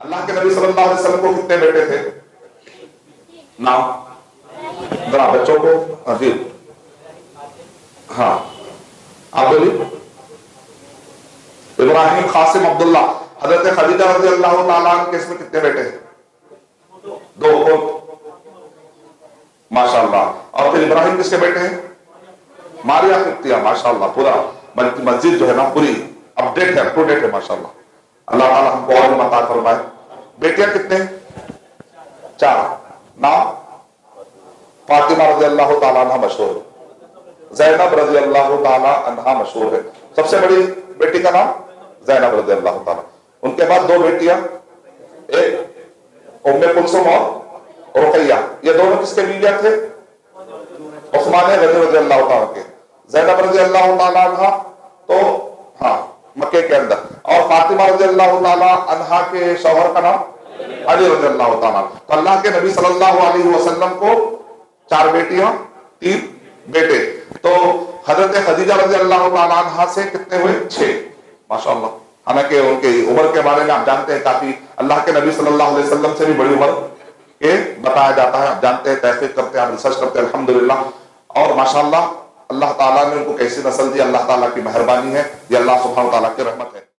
اللہ کے نبی صلی اللہ علیہ وسلم کو کتنے بیٹے تھے؟ نام ذرا بچوں کو جی ہاں آپ بولیے. ابراہیم، قاسم، عبداللہ. حضرت خدیجہ رضی اللہ تعالیٰ عنہ کے اس میں کتنے بیٹے ہیں؟ دو. ماشاء اللہ. اور پھر ابراہیم کس کے بیٹے ہیں؟ ماریہ قبطیہ. ماشاء اللہ، پورا مسجد جو ہے نا پوری اپڈیٹ ہے، اپ ٹو ڈیٹ ہے ماشاء اللہ. اللہ تعالیٰ ہم کو اور عطا فرمائے. بیٹیاں کتنے ہیں؟ 4. نام؟ فاطمہ رضی اللہ تعالیٰ عنہ مشہور ہے، زینب رضی اللہ تعالیٰ عنہ مشہور ہے. سب سے بڑی بیٹی کا نام زینب رضی اللہ تعالیٰ. ان کے بعد 2 بیٹیاں، ایک ام کلثوم اور رقیہ. یہ دونوں کس کے بیویاں تھے؟ عثمان غنی رضی اللہ تعالیٰ کے. زینب رضی اللہ تعالیٰ عنہ تو ہاں مکے کے اندر. اور فاطمہ رضی اللہ تعالیٰ عنہ کے شوہر کا نام علی رضی اللہ تعالیٰ. تو اللہ کے نبی صلی اللہ علیہ وسلم کو 4 بیٹیاں 3 بیٹے. تو حضرت خدیجہ رضی اللہ تعالیٰ عنہ سے کتنے ہوئے؟ 6 ماشاء اللہ. حالانکہ ان کی عمر کے بارے میں آپ جانتے ہیں کافی اللہ کے نبی صلی اللہ علیہ وسلم سے بھی بڑی عمر کے بتایا جاتا ہے. آپ جانتے ہیں، تحقیق کرتے ہیں، آپ ریسرچ کرتے ہیں الحمدللہ. اور ماشاءاللہ اللہ تعالیٰ نے ان کو کیسی نسل دی، اللہ تعالیٰ کی مہربانی ہے، یہ اللہ سبحانہ و تعالیٰ کی رحمت ہے.